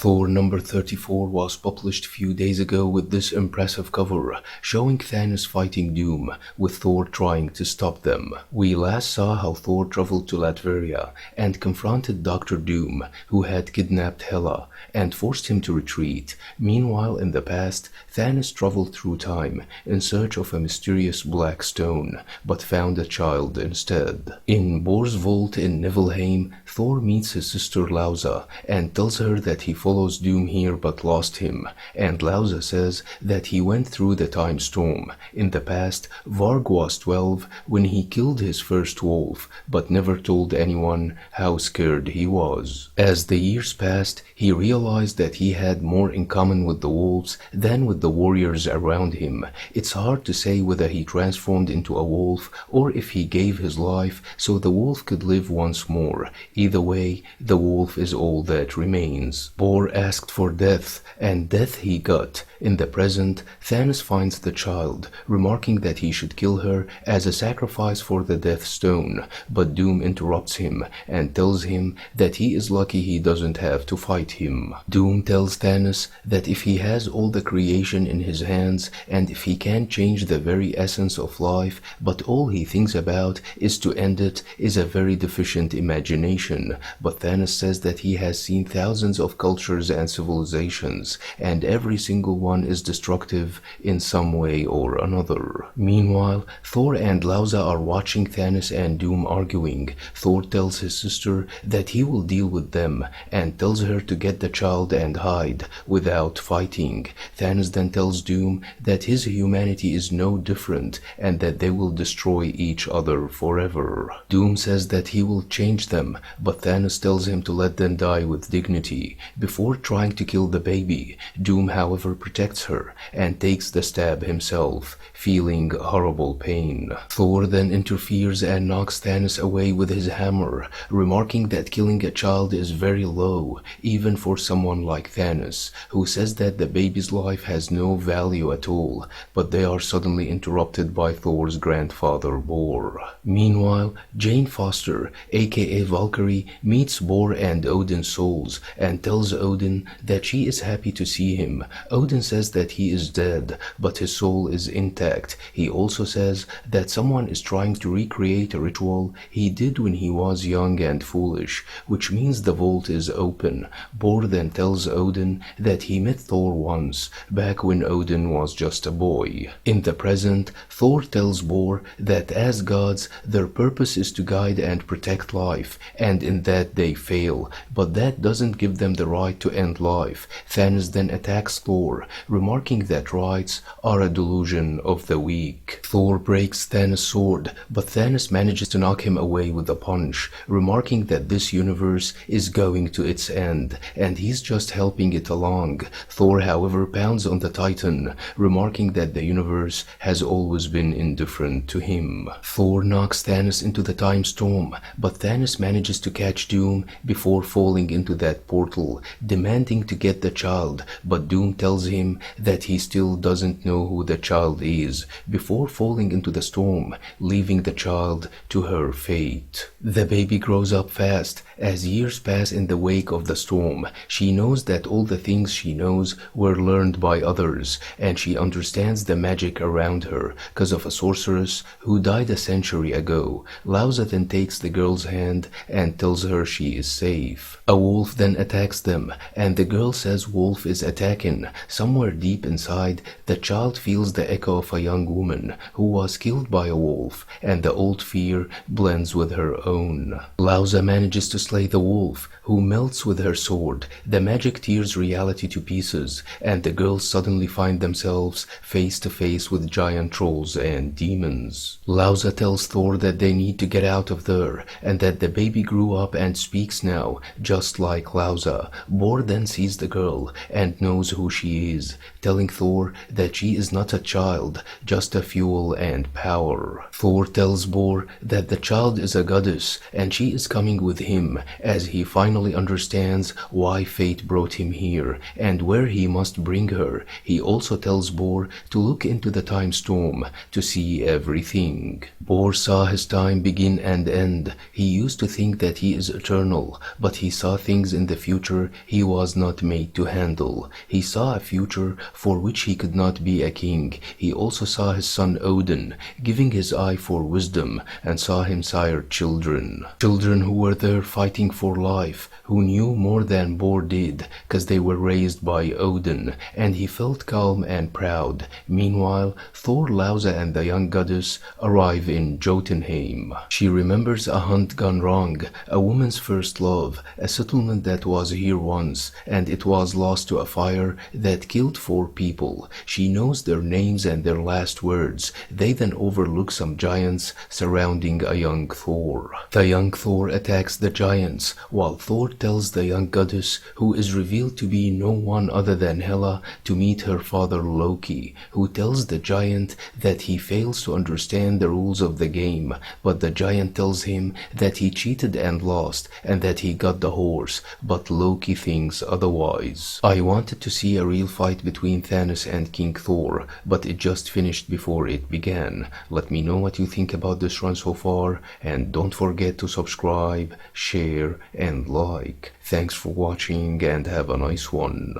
Thor number 34 was published few days ago with this impressive cover, showing Thanos fighting Doom, with Thor trying to stop them. We last saw how Thor traveled to Latveria and confronted Dr. Doom, who had kidnapped Hela, and forced him to retreat. Meanwhile, in the past, Thanos traveled through time in search of a mysterious black stone, but found a child instead. In Bor's vault in Niflheim, Thor meets his sister Lausa and tells her that he follows Doom here but lost him, and Lausa says that he went through the time storm. In the past, Varg was 12 when he killed his first wolf, but never told anyone how scared he was. As the years passed, he realized that he had more in common with the wolves than with the warriors around him. It's hard to say whether he transformed into a wolf or if he gave his life so the wolf could live once more. Either way, the wolf is all that remains. Bor asked for death, and death he got. In the present, Thanos finds the child, remarking that he should kill her as a sacrifice for the Death Stone, but Doom interrupts him and tells him that he is lucky he doesn't have to fight him. Doom tells Thanos that if he has all the creation in his hands, and if he can change the very essence of life, but all he thinks about is to end it, is a very deficient imagination. But Thanos says that he has seen thousands of cultures and civilizations, and every single one is destructive in some way or another. Meanwhile, Thor and Lausa are watching Thanos and Doom arguing. Thor tells his sister that he will deal with them, and tells her to get the child and hide without fighting. Thanos then tells Doom that his humanity is no different and that they will destroy each other forever. Doom says that he will change them, but Thanos tells him to let them die with dignity. Before trying to kill the baby, Doom, however, protects her and takes the stab himself, feeling horrible pain. Thor then interferes and knocks Thanos away with his hammer, remarking that killing a child is very low, even for someone like Thanos, who says that the baby's life has no value at all, but they are suddenly interrupted by Thor's grandfather Bor. Meanwhile, Jane Foster, aka Valkyrie, meets Bor and Odin's souls and tells Odin that she is happy to see him. Odin says that he is dead, but his soul is intact. He also says that someone is trying to recreate a ritual he did when he was young and foolish, which means the vault is open. Bor then tells Odin that he met Thor once, back when Odin was just a boy. In the present, Thor tells Bor that as gods, their purpose is to guide and protect life, and in that they fail, but that doesn't give them the right to end life. Thanos then attacks Thor, remarking that rights are a delusion of the weak. Thor breaks Thanos' sword, but Thanos manages to knock him away with a punch, remarking that this universe is going to its end, and he's just helping it along. Thor, however, pounds on the Titan, remarking that the universe has always been indifferent to him. Thor knocks Thanos into the time storm, but Thanos manages to catch Doom before falling into that portal, demanding to get the child, but Doom tells him that he still doesn't know who the child is, before falling into the storm, leaving the child to her fate. The baby grows up fast. As years pass in the wake of the storm, she knows that all the things she knows were learned by others, and she understands the magic around her because of a sorceress who died a century ago. Lausa then takes the girl's hand and tells her she is safe. A wolf then attacks them, and the girl says wolf is attacking. Somewhere deep inside, the child feels the echo of a young woman who was killed by a wolf, and the old fear blends with her own. Lausa manages to slay the wolf, who melts with her sword. The magic tears reality to pieces, and the girls suddenly find themselves face to face with giant trolls and demons. Lausa tells Thor that they need to get out of there, and that the baby grew up and speaks now, just like Lausa. Bor then sees the girl and knows who she is, telling Thor that she is not a child, just a fuel and power. Thor tells Bor that the child is a goddess, and she is coming with him, as he finally understands why fate brought him here and where he must bring her. He also tells Bor to look into the time storm to see everything. Bor saw his time begin and end. He used to think that he is eternal, but he saw things in the future he was not made to handle. He saw a future for which he could not be a king. He also saw his son Odin, giving his eye for wisdom, and saw him sire children. Children who were there fighting for life, who knew more than Bor did, cause they were raised by Odin, and he felt calm and proud. Meanwhile, Thor, Lausa, and the young goddess arrive in Jotunheim. She remembers a hunt gone wrong, a woman's first love, a settlement that was here once, and it was lost to a fire that killed 4 people. She knows their names and their last words. They then overlook some giants surrounding a young Thor. The young Thor attacks the giants, while Thor tells the young goddess, who is revealed to be no one other than Hela, to meet her father Loki, who tells the giant that he fails to understand the rules of the game, but the giant tells him that he cheated and lost, and that he got the horse, but Loki thinks otherwise. I wanted to see a real fight between Thanos and King Thor, but it just finished before it began. Let me know what you think about this run so far, and don't forget to subscribe, share, and like. Thanks for watching, and have a nice one.